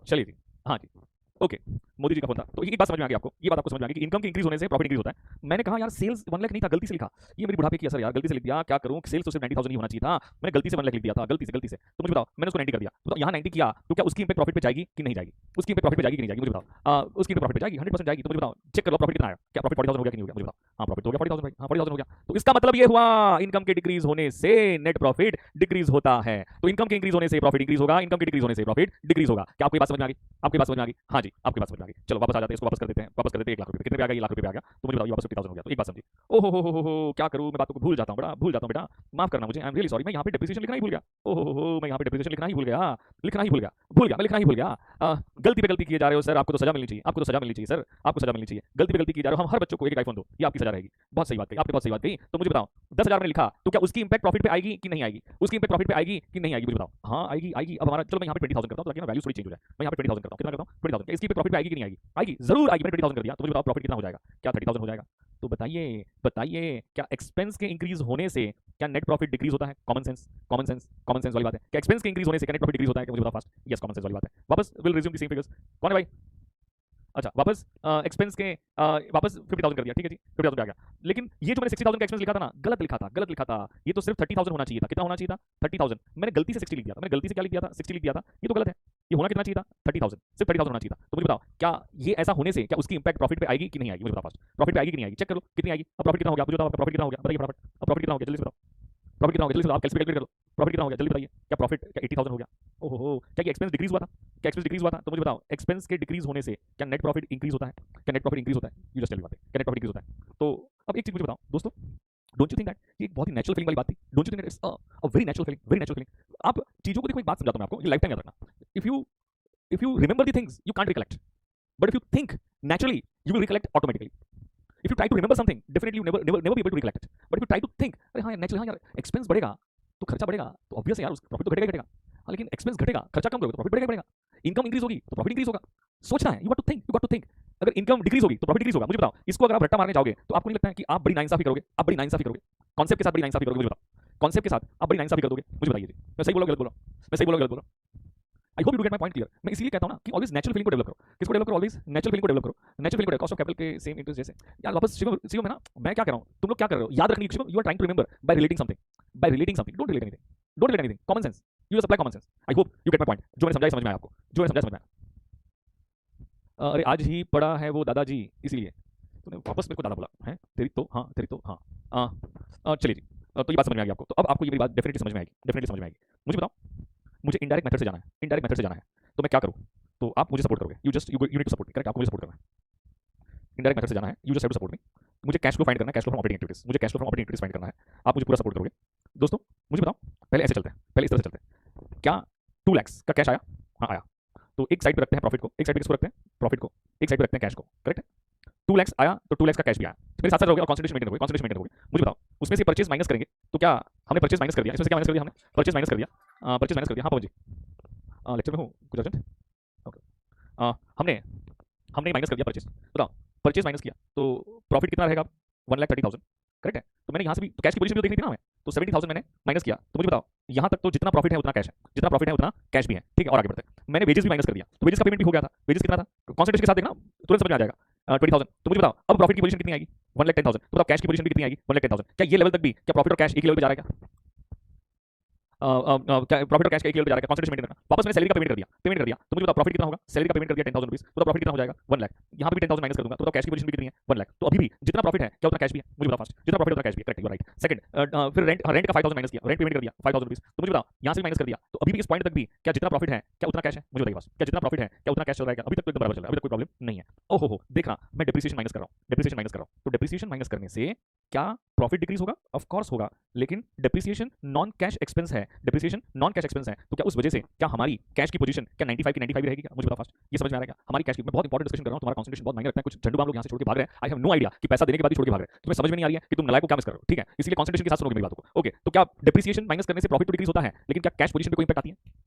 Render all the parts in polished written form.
चलिए जी। हाँ जी। ओके। मोदी जी का फोन था। तो एक बात समझ में आ गई आपको, ये बात आपको समझ में आ गई कि इनकम के इंक्रीज होने से प्रॉफिट इंक्रीज होता है। मैंने कहा यार सेल्स 1 लाख नहीं था, गलती से लिखा। ये मेरी बुढ़ापे की असर यार, गलती से लिख दिया, क्या करूं? सेल्स तो सिर्फ 90,000 ही होना चाहिए था, मैंने गलती से 1 लाख लिख दिया था, गलती से। तो मुझे बताओ, मैंने उसको 90 कर दिया, तो यहाँ 90 किया तो क्या उसकी इंपैक्ट प्रॉफिट पे जाएगी कि नहीं जाएगी? उसकी इंपैक्ट प्रॉफिट पे जाएगी कि नहीं जाएगी? मुझे बताओ। उसकी इंपैक्ट प्रॉफिट पे जाएगी, 100% जाएगी। तो मुझे बताओ, चेक कर लो प्रॉफिट कितना आया, क्या प्रॉफिट 40,000 हो गया कि नहीं हो गया? मुझे बताओ। हाँ प्रॉफिट तो हो गया 40,000 भाई, हाँ 40,000 हो गया। तो इसका मतलब ये हुआ इनकम के डिक्रीज होने से नेट प्रॉफिट डिक्रीज होता है। तो इनकम के इंक्रीज होने से प्रॉफिट इंक्रीज होगा, इनकम के डिक्रीज होने से प्रॉफिट डिक्रीज होगा। क्या आपको ये बात समझ में आ गई? आपकी बात समझ में आ गई? हाँ जी, आपकी बात समझ में आ गई। चलो वापस आ जाते हैं, इसको वापस कर देते हैं, वापस कर देते हैं 1 लाख रुपए। कितने पे आ गया? ये लाख रुपए पे आ गया। तो मुझे बताओ ये वापस 50,000 हो गया। तो एक बात समझिए। ओहो हो, क्या करूं? मैं बातों को भूल जाता हूं, बड़ा भूल जाता हूं बेटा, माफ करना मुझे, आई एम रियली सॉरी। मैं यहाँ पे डेप्रिसिएशन लिखना ही भूल गया। ओहो हो, मैं यहाँ पे डेप्रिसिएशन लिखना ही भूल गया, मैं लिखना ही भूल गया। गलती पे गलती किए जा रहे हो सर, आपको तो सजा मिलनी चाहिए, आपको तो सजा मिलनी चाहिए सर, आपको सजा मिलनी चाहिए। गलती पे गलती किए जा रहे हो, हम हर बच्चों को एक आईफोन दो, ये आपकी सजा रहेगी। बहुत सही बात कही आपने, बहुत सही बात कही। तो मुझे बताओ 10,000 मैंने लिखा, तो क्या उसकी इंपैक्ट प्रॉफिट पे आएगी कि नहीं आएगी? उसकी इंपैक्ट प्रॉफिट पे आएगी कि नहीं आएगी? मुझे बताओ। हाँ आएगी, आएगी। अब हमारा, चलो मैं यहाँ पे 20,000 करता हूँ ताकि ना वैल्यू थोड़ी चेंज हो जाए। मैं यहाँ पे 20,000 करता हूँ, कितना करता हूँ? 20,000। क्या इसकी प्रॉफिट पे आएगी कि नहीं आएगी? आएगी, जरूर आएगी। मैंने 20,000 कर दिया, तो मुझे बताओ प्रॉफिट कितना हो जाएगा? क्या 30,000 हो जाएगा? तो बताइए बताइए, क्या एक्सपेंस के इंक्रीज होने से क्या नेट प्रॉफिट डिक्रीज होता है? Common sense, common sense, common sense वाली बात है। क्या एक्सपेंस के इंक्रीज होने से क्या नेट प्रॉफिट डिक्रीज होता है? क्या मुझे बताओ फास्ट। यस, कॉमन सेंस वाली बात है। वापस will resume the same figures. कौन है भाई? अच्छा वापस एक्सपेंस के वापस 50,000 कर दिया, ठीक है जी, 50,000 पे आ गया। लेकिन ये जो मैंने 60,000 का एक्सपेंस लिखा था ना, गलत लिखा था, गलत लिखा था। ये तो सिर्फ 30,000 होना चाहिए था। कितना होना चाहिए था? 30,000। मैंने गलती से 60 लिख दिया था, मैंने गलती से क्या लिख दिया था? 60 लिख दिया था। ये तो गलत है। ये होना कितना चाहिए था? 30,000, सिर्फ 30,000 होना चाहिए था। तो मुझे बताओ, क्या ये ऐसा होने से क्या उसकी इंपैक्ट प्रॉफिट पे आएगी कि नहीं आएगी? मुझे बताओ फास्ट। प्रॉफिट पे आएगी कि नहीं आएगी? चेक करो कितनी आएगी। अब प्रॉफिट कितना हो गया? मुझे बताओ, आपका प्रॉफिट कितना हो गया? बताइए फटाफट। अब प्रॉफिट कितना हो गया जल्दी से बताओ। प्रॉफिट कितना हो गया जल्दी से बताओ, आप कैलकुलेट कर लो। प्रॉफिट कितना हो गया जल्दी बताइए। क्या प्रॉफिट, क्या 80,000 हो गया? ओहो हो, क्या ये एक्सपेंस डिक्रीज हुआ था? क्या एक्सपेंस डिक्रीज हुआ था? तो मुझे बताओ एक्सपेंस के डिक्रीज होने से क्या नेट प्रॉफिट इंक्रीज होता है? क्या नेट प्रॉफिट इंक्रीज होता है? यू जस्ट टेल मी बात है, क्या नेट प्रॉफिट इंक्रीज होता है? तो अब एक चीज मुझे बताओ दोस्तों, डोंट यू थिंक दैट ये एक बहुत ही नेचुरल फीलिंग वाली बात थी? Don't you think it's a very natural feeling, very natural feeling? आप चीजों को देखो, एक बात समझाता हूं मैं आपको, ये लाइफ टाइम याद रखना। If you remember the things you can't recollect, but if you think naturally you will recollect automatically. If you try to remember something definitely you never be able to recollect it, but if you try to think, अरे हाँ यार naturally, हाँ यार expense बढ़ेगा तो खर्चा बढ़ेगा, तो ऑब्वियस है यार प्रॉफिट तो घटेगा ही घटेगा। हाँ लेकिन एक्सपेंस घटेगा, खर्चा कम करोगे तो प्रॉफिट बढ़ेगा ही बढ़ेगा। इनकम इंक्रीज होगी तो प्रॉफिट इंक्रीज होगा। सोचना है, यू गॉट टू थिंक। अगर इनकम डिक्रीज होगी तो प्रॉफिट डिक्रीज होगा। मुझे बताओ, इसको अगर आप रट्टा मारने जाओगे तो आपको नहीं लगता है कि आप बड़ी नाइंसाफी करोगे? आप बड़ी नाइंसाफी करोगे, कॉन्सेप्ट के साथ बड़ी नाइंसाफी करोगे? मुझे बताओ, कॉन्सेप्ट के साथ आप बड़ी नाइंसाफी कर दोगे? मुझे बताइए जी, मैं सही बोला गलत बोला? मैं सही बोला गलत बोला? आई hope you get my point clear. मैं इसीलिए कहता हूं ना कि ऑलवेज नेचुरल फीलिंग को डेवलप करो। किसको डेवलप करो? ऑलवेज नेचुरल फीलिंग को डेवलप करो। नेचुरल फीलिंग को, कॉस्ट ऑफ कैपिटल के सेम इंटरेस्ट जैसे। यार वापस शिवम, शिवम है ना, मैं क्या कर रहा हूं, तुम लोग क्या कर रहे हो? याद रखनी है Shivam, you are trying to remember by relating something, by relating something. Don't relate anything, don't relate anything, common sense, you just apply common sense. I hope you get my point. जो मैंने समझाया समझ में आया आपको, जो मैंने समझाया समझ में आया। अरे आज ही पढ़ा है वो दादाजी, इसीलिए तूने वापस मेरे को दादा बोला है। तेरी तो हाँ, तेरी तो हाँ। चलिए जी। तो ये बात समझ में आ गई आपको, तो अब आपको ये मेरी बात डेफिनेटली समझ में आएगी, डेफिनेटली समझ में आएगी। मुझे बताओ, मुझे इनडायरेक्ट मेथड से जाना है, इनडायरेक्ट मेथड से जाना है, तो मैं क्या करूं? तो आप मुझे सपोर्ट करोगे, you need to support me, correct? आपको मुझे सपोर्ट करना है, इनडायरेक्ट मेथड से जाना है, you just have to support me. मुझे कैश फ्लो फाइंड करना है, cash flow from operating activities, मुझे cash flow from operating activities find करना है। आप मुझे पूरा सपोर्ट करोगे दोस्तों? मुझे बताओ, पहले ऐसे चलते हैं, पहले इस तरह से चलते हैं। क्या 2 लाख का कैश आया? हाँ आया। तो एक साइड पे रखते हैं प्रॉफिट को, एक साइड पे किसको रखते हैं? प्रॉफिट को। एक साइड पे रखते हैं कैश को, करेक्ट? 2 लाख आया तो 2 लाख का कैश भी आया। मेरे साथ साथ रहोगे और कॉन्सेंट्रेशन मेंटेन रहोगे, कॉन्सेंट्रेशन मेंटेन रहोगे। मुझे बताओ, उसमें से परचेज माइनस करेंगे तो क्या हमने परचेज माइनस कर दिया? इसमें से क्या माइनस कर दिया हमने? परचेज माइनस कर दिया, परचेज माइनस कर दिया। हाँ पवन जी, लेक्चर में हूँ कुछ अर्जेंट। ओके। हमने हमने माइनस कर दिया परचेज। बताओ, परचेज माइनस किया तो प्रॉफिट कितना रहेगा? 1,30,000, करेक्ट है? तो मैंने यहाँ से भी तो कैश की पोजीशन भी तो देखनी थी ना हमें, तो 70,000 मैंने माइनस किया। तो मुझे बताओ, यहाँ तक तो जितना प्रॉफिट है उतना कैश है, जितना प्रॉफिट है उतना कैश भी है, ठीक है? और आगे बढ़ते हैं, मैंने वेजेस भी माइनस कर दिया, तो वेजेस का पेमेंट भी हो गया था। वेजेस कितना था? कॉन्सेंट्रेशन के साथ देखना, तुरंत समझ में आ जाएगा, 20,000। तो मुझे बताओ अब प्रॉफिट की पोजीशन कितनी आएगी? 1,10,000। तो बताओ कैश की पोजीशन भी कितनी आएगी? 1,10,000। क्या ये लेवल तक भी, क्या प्रॉफिट और कैश एक ही लेवल पे जा रहा है क्या? प्रॉफिट और कैश का एक लेवल पे जा रहा है, कॉन्सेंट्रेशन मेंटेन करना। वापस मैंने सैलरी का पेमेंट कर दिया, तो मुझे बताओ प्रॉफिट कितना होगा? सैलरी का पेमेंट कर दिया 10,000 रुपीज, तो प्रॉफिट कितना हो जाएगा? 1 लाख। यहाँ पे भी 10,000 माइनस कर दूंगा, तो बताओ कैश की पोजीशन भी कितनी है? 1 लाख। तो अभी भी जितना प्रॉफिट है क्या उतना कैश भी है? मुझे बताओ फास्ट, जितना प्रॉफिट उतना कैश भी है, करेक्ट, यू राइट। सेकंड, फिर रेंट का 5,000 माइनस किया, रेंट पेमेंट कर दिया 5,000 रुपीज, तो मुझे बताओ यहाँ से माइनस कर दिया, तो अभी भी इस पॉइंट तक भी क्या जितना प्रॉफिट है क्या उतना कैश है? मुझे बताइए बस, क्या जितना प्रॉफिट है क्या उतना कैश चल रहा है? अभी तक तो एकदम बराबर चल रहा है, अभी तक कोई प्रॉब्लम नहीं है। ओहो हो, देखना मैं डेप्रिसिएशन माइनस कर रहा हूँ, डेप्रिसिएशन माइनस कर रहा हूँ। तो डेप्रिसिएशन माइनस करने से क्या प्रॉफिट डिक्रीज होगा? ऑफ कोर्स होगा, लेकिन डेप्रिसिएशन नॉन कैश एक्सपेंस है, डेप्रिसिएशन नॉन कैश एक्सपेंस है, तो क्या उस वजह से क्या हमारी कैश की पोजीशन क्या 95 की 95 रहेगी क्या? मुझे बताओ फास्ट, ये समझ में आ रहा है क्या? हमारी कैश की, मैं बहुत इंपॉर्टेंट डिस्कशन कर रहा हूं, तुम्हारा कंसंट्रेशन बहुत मायने रखता है, कुछ झंडू बाम लोग यहां से छोड़ के भाग रहे हैं। आई हैव नो आइडिया कि पैसा देने के बाद ही छोड़ के भाग रहे हैं, तुम्हें समझ में नहीं आ रही है कि तुम नलायक को क्या मिस कर रहे हो, ठीक है? इसलिए कंसंट्रेशन के साथ सुनोगे मेरी बातों को, ओके? तो क्या डेप्रिसिएशन माइनस करने से प्रॉफिट तो डिक्रीज होता है, लेकिन क्या कैश पोजीशन पे कोई इंपैक्ट आती है?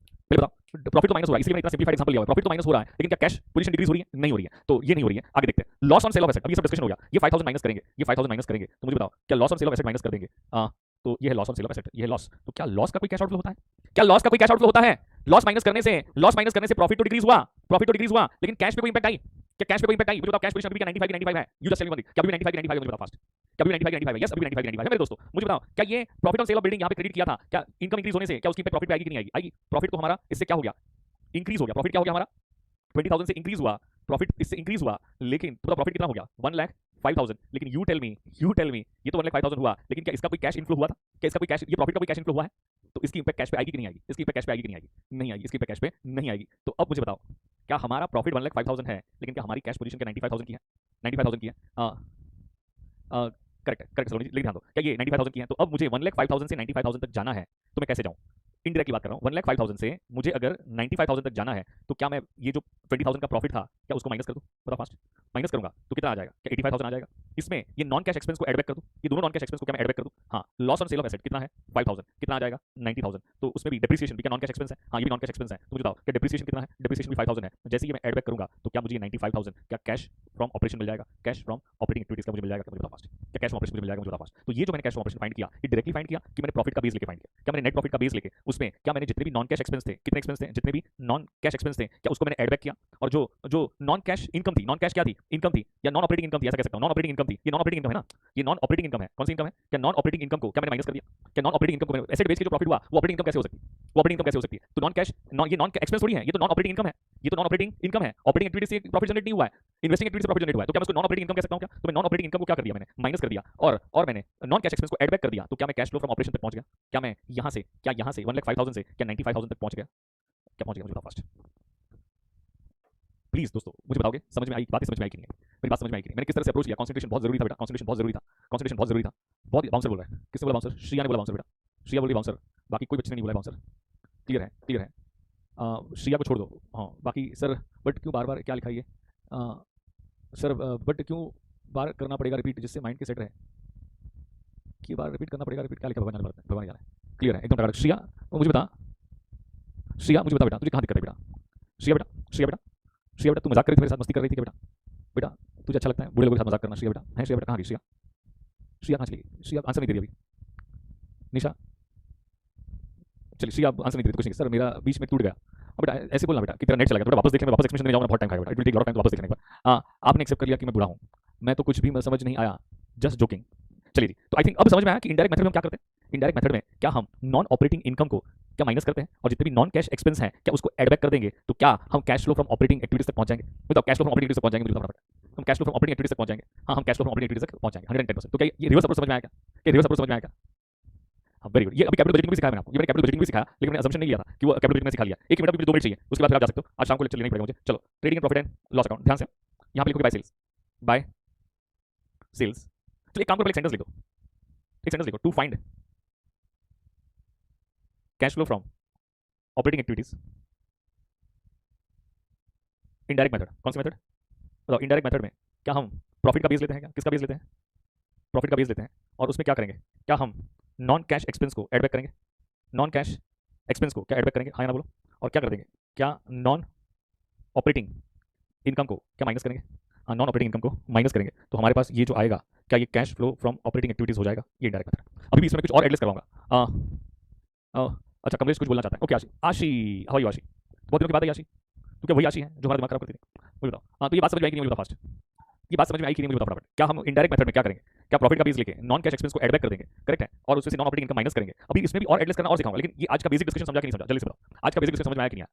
पहले बताओ, प्रॉफिट तो माइनस हो रहा है, इसलिए मैंने इतना सिंपलीफाइड एग्जांपल लिया हुआ है, प्रॉफिट तो माइनस हो रहा है, लेकिन क्या कैश पोजीशन डिक्रीज हो रही है? नहीं हो रही है, तो ये नहीं हो रही है। आगे देखते हैं, loss on sale of asset, अब ये सब डिस्कशन हो गया, ये 5,000 माइनस करेंगे, ये 5,000 माइनस करेंगे, तो मुझे बताओ क्या loss on sale of asset minus कर देंगे? तो ये है loss on sale of asset, ये है लॉस। तो क्या लॉस का कोई कैश आउटफ्लो होता है? क्या लॉस का कोई कैश आउटफ्लो होता है? लॉस माइनस करने से प्रॉफिट तो डिक्रीज हुआ, लेकिन कैश पे कोई इंपैक्ट आई? क्या कैश पे कोई इंपैक्ट आई? मुझे बताओ, कैश पोजीशन अभी भी 95 की 95 है। You just tell me one thing, क्या अभी 95 की 95 है? मुझे बताओ फास्ट, क्या अभी 95 की 95 है? यस, अभी 95 की 95 है मेरे दोस्तों। मुझे बताओ, क्या ये profit on sale of building यहाँ पे क्रेडिट किया था, क्या इनकम इंक्रीज होने से क्या उसकी प्रॉफिट पे आएगी कि नहीं आएगी? आएगी। प्रॉफिट तो हमारा इससे क्या हो गया? इंक्रीज हो गया। प्रॉफिट क्या हो गया हमारा? 20,000 से इंक्रीज हुआ, प्रॉफिट इससे इंक्रीज हुआ, लेकिन पूरा प्रॉफिट कितना हो गया? 1,05,000। लेकिन यू टेल मी, ये तो 1,05,000 हुआ, लेकिन क्या इसका कोई कैश इनफ्लो हुआ था? क्या इसका कोई कैश, ये प्रॉफिट का कोई कैश इनफ्लो हुआ है? तो इसकी इंपैक्ट कैश पे आएगी कि नहीं आएगी? इसकी इंपैक्ट कैश पे आएगी कि नहीं आएगी? नहीं आएगी, इसकी इंपैक्ट कैश पे नहीं आएगी। तो अब मुझे बताओ, क्या हमारा प्रॉफिट 1,05,000 है, लेकिन क्या हमारी कैश पोजीशन क्या 95,000 की है? 95,000 की है। करेक्ट है, करेक्ट सलोनी जी, लेकिन ध्यान दो, क्या ये 95,000 की है? तो अब मुझे 1,05,000 से 95,000 तक जाना है, तो मैं कैसे जाऊं? इनडायरेक्टली बात कर रहा हूँ। 1,05,000 से मुझे अगर 95,000 तक जाना है, तो क्या मैं ये जो 20,000 का प्रॉफिट था, क्या उसको माइनस कर दूं? बता फास्ट। माइनस करूंगा तो कितना आ जाएगा? क्या 85,000 आ जाएगा? इसमें ये नॉन कैश एक्सपेंस को ऐड बैक कर दूं? ये दोनों नॉन कैश एक्सपेंस को क्या मैं ऐड बैक कर दूं? हाँ, loss on sale of asset कितना है? 5,000। कितना आ जाएगा? 90,000। तो उसमें भी डेप्रिसिएशन भी क्या नॉन कैश एक्सपेंस है? हाँ, ये भी नॉन कैश एक्सपेंस है। तो मुझे बताओ, क्या डेप्रिसिएशन कितना है? डेप्रिसिएशन भी 5,000 है। जैसे ही मैं ऐड बैक करूंगा, तो क्या मुझे 95,000 क्या कैश फ्रॉम ऑपरेशन मिल जाएगा? कैश फ्रॉम ऑपरेटिंग एक्टिविटीज का मुझे मिल जाएगा? मुझे बताओ फास्ट। क्या कैश फ्रॉम ऑपरेशन मुझे मिल जाएगा? मुझे बताओ फास्ट। तो ये जो मैंने कैश फ्रॉम ऑपरेशन फाइंड किया, ये डायरेक्टली फाइंड किया कि मैंने प्रॉफिट का बेस लेके फाइंड किया? क्या मैंने नेट प्रॉफिट का बेस लेके उसमें क्या मैंने जितने भी नॉन कैश एक्सपेंस थे, कितने एक्सपेंस थे, जितने भी नॉन कैश एक्सपेंस थे, क्या उसको मैंने ऐड बैक किया? और जो जो नॉन कैश इनकम थी, नॉन कैश क्या थी? इनकम थी या नॉन ऑपरेटिंग इनकम थी, ऐसा कह सकता हूं। नॉन ऑपरेटिंग इनकम थी, ये नॉन ऑपरेटिंग इनकम है ना? ये नॉन ऑपरेटिंग इनकम है। कौन सी इनकम है? क्या नॉन ऑपरेटिंग इनकम को क्या मैंने माइनस कर दिया? क्या नॉन ऑपरेटिंग इनकम को एसेट बेस के जो प्रॉफिट हुआ, वो ऑपरेटिंग इनकम कैसे हो सकती है? वो ऑपरेटिंग इनकम कैसे हो सकती है? तो नॉन कैश, ये नॉन एक्सपेंस थोड़ी है, ये तो नॉन ऑपरेटिंग इनकम है। ये तो नॉन ऑपरेटिंग इनकम है। ऑपरेटिंग एक्टिविटी से प्रॉफिट जनरेट नहीं हुआ है, इन्वेस्टिंग एक्टिविटी से प्रॉफिट जनरेट हुआ है। तो क्या मैं उसको नॉन ऑपरेटिंग इनकम कह सकता हूं? क्या तो मैं नॉन ऑपरेटिंग इनकम को क्या कर दिया? मैंने माइनस कर दिया, और मैंने नॉन कैश एक्सपेंस को ऐड बैक कर दिया। तो क्या मैं कैश फ्लो फ्रॉम ऑपरेशन तक पहुंच गया? क्या मैं यहां से 1,05,000 से क्या 95,000 तक पहुंच गया? क्या पहुंच गया? मुझे बताओ फास्ट प्लीज दोस्तों, मुझे बताओगे समझ में आई? बातें समझ में आई कि नहीं? मेरी बात समझ में आई कि नहीं? मैंने किस तरह से अप्रोच किया? कंसंट्रेशन बहुत जरूरी था बेटा, कंसंट्रेशन बहुत जरूरी था, कंसंट्रेशन बहुत जरूरी था। बहुत बाउंसर बोल रहा है। किसने बोला बाउंसर? श्रिया ने बोला बाउंसर बेटा। श्रिया बोली बाउंसर, बाकी कोई बच्चे ने नहीं बोला बाउंसर। क्लियर है, क्लियर है। श्रिया को छोड़ दो। हाँ, बाकी सर बट क्यों बार बार क्या लिखा है? सर बट क्यों बार करना पड़ेगा रिपीट, जिससे माइंड के सेट रहे? कि बार रिपीट करना पड़ेगा, रिपीट क्या लिखा? भगवान जाने। क्लियर है, एकदम टकाटक। श्रिया मुझे बता, श्रिया मुझे बता बेटा, तुझे कहाँ दिक्कत है बेटा? श्रिया बेटा, श्रिया बेटा, श्रिया बेटा, तू मजाक कर रही थी मेरे साथ, मस्ती कर रही थी क्या बेटा? बेटा तुझे अच्छा लगता है बूढ़े लोगों के साथ मजाक करना? श्रिया बेटा है, श्रिया बेटा कहाँ गई? श्रिया, श्रिया कहाँ चली गई? श्रिया आंसर नहीं दे रही अभी। निशा, चलिए श्रिया आंसर नहीं दे रही, कुछ नहीं सर, मेरा बीच में टूट गया। अब बेटा ऐसे बोलना बेटा कि तेरा नेट चला गया, थोड़ा वापस देखने में, वापस एक्सप्लेनेशन देने जाऊंगा, बहुत टाइम खाएगा बेटा, it will take lot of time, वापस देखने का। आपने एक्सेप्ट कर लिया कि मैं बूढ़ा हूँ, मैं तो कुछ भी समझ नहीं आया, जस्ट जोकिंग। चलिए जी, तो आई थिंक अब समझ में आया कि इनडायरेक्ट मेथड में हम क्या करते हैं। इनडायरेक्ट मेथड में क्या हम नॉन ऑपरेटिंग इनकम को क्या माइनस करते हैं, और जितने भी नॉन कैश एक्सपेंस हैं क्या उसको ऐड बैक कर देंगे, तो क्या हम cash flow from operating activities तक पहुंच जाएंगे? बताओ, cash flow from operating activities तक पहुंच जाएंगे? मुझे हम cash flow from operating activities तक पहुंच जाएंगे। हाँ, हम cash flow from operating activities तक पहुंच जाएंगे 110%। तो क्या ये रिवर्स अप्रोच समझ में आया? क्या रिवर्स अप्रोच समझ में आया? हाँ, वेरी गुड। ये अभी कैपिटल बजटिंग भी सिखाया मैंने आपको, ये मैंने कैपिटल बजटिंग भी सिखाया, लेकिन मैंने असम्पशन नहीं लिया था कि वो कैपिटल बजटिंग में सिखा लिया। एक मिनट, अभी 2 मिनट चाहिए, उसके बाद फिर आप जा सकते हो। आज शाम को लेक्चर लेना पड़ेगा मुझे। चलो, trading and profit and loss account, ध्यान से यहाँ पे लिखोगे बाय सेल्स, बाय सेल्स। चलिए एक काम करो, एक सेंटेंस लिखो, एक सेंटेंस लिखो, to find cash flow from operating activities indirect method. कौन सी मेथड बताओ? इनडायरेक्ट मेथड में क्या हम प्रॉफिट का बेस लेते हैं? क्या किसका बेस लेते हैं? प्रॉफिट का बेस लेते हैं, और उसमें क्या करेंगे? क्या हम नॉन कैश एक्सपेंस को ऐड बैक करेंगे? नॉन कैश एक्सपेंस को क्या ऐड बैक करेंगे? हाँ या ना बोलो। और क्या कर देंगे? क्या नॉन ऑपरेटिंग इनकम को क्या माइनस करेंगे? हाँ, नॉन ऑपरेटिंग इनकम को माइनस करेंगे। तो हमारे पास ये जो आएगा, क्या ये cash flow from operating activities हो जाएगा? ये इनडायरेक्ट मेथड। अभी भी इसमें कुछ और एडजस्ट करवाऊंगा। अच्छा, कमलेश कुछ बोलना चाहता है। ओके आशी, आशी हाउ आर यू आशी? बहुत दिनों की बात है आशी, तो क्या वही आशी है जो हमारा दिमाग खराब करती थी? मुझे बताओ। हाँ, तो ये बात समझ में आई कि नहीं? मुझे बताओ फास्ट, ये बात समझ में आई कि नहीं? मुझे बताओ फटाफट। क्या हम इनडायरेक्ट मेथड में क्या करेंगे? क्या प्रॉफिट का बेस लेके नॉन कैश एक्सपेंस को ऐड बैक कर देंगे? करेक्ट है, और उससे नॉन ऑपरेटिंग इनकम माइनस करेंगे। अभी इसमें भी और एडजस्ट करना और सिखाऊंगा, लेकिन ये आज का बेसिक डिस्कशन समझा कि नहीं समझा? जल्दी से बताओ, आज का बेसिक डिस्कशन समझ में आया कि नहीं आया?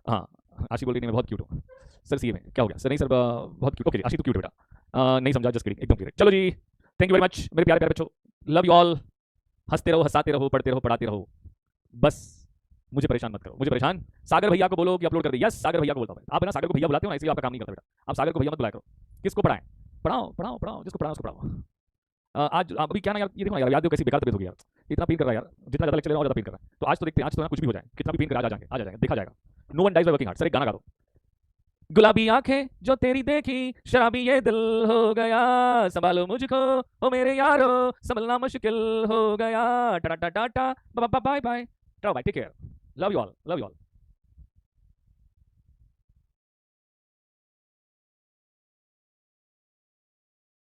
हाँ, आशी बोल रही मैं बहुत क्यूट हूँ सर, सीए में क्या हो गया सर? नहीं सर, बहुत क्यूट। ओके आशी तो क्यूट है बेटा, नहीं समझा, जस्ट किडिंग, एकदम क्लियर। चलो जी, थैंक यू वेरी मच मेरे प्यारे प्यारे बच्चों, लव यू ऑल। हंसते रहो, हंसाते रहो, पढ़ते रहो, पढ़ाते रहो, बस मुझे परेशान मत करो। मुझे परेशान सागर भैया को बोलो कि अपलोड कर दे। यस, सागर भैया को बोलता हूँ। आप ना सागर को भैया बुलाते हो ना, इसलिए आपका काम नहीं करता बेटा। आप सागर को भैया मत बुलाया करो। किसको पढ़ाएं? पढ़ाओ पढ़ाओ पढ़ाओ, जिसको पढ़ाओ उसको पढ़ाओ। आज अभी क्या ना यार, ये देखो ना यार, याद दो कैसी बेकार तबीयत हो गई यार, इतना पेन कर रहा है यार, जितना ज़्यादा लेक्चर ले रहा हूँ ज़्यादा पेन कर रहा है। तो आज तो देखते हैं, आज तो ना कुछ भी हो जाए, कितना भी पेन कर आ जाएंगे, आ जाएगा, देखा जाएगा। No one dies by working hard. Sir एक गाना गा दो। गुलाबी आंखें जो तेरी देखी, शराबी ये दिल हो गया, संभालो मुझको ओ मेरे यारो, संभलना मुश्किल हो गया। Tata tata, bye bye, tata bye, take care, love you all, love you all.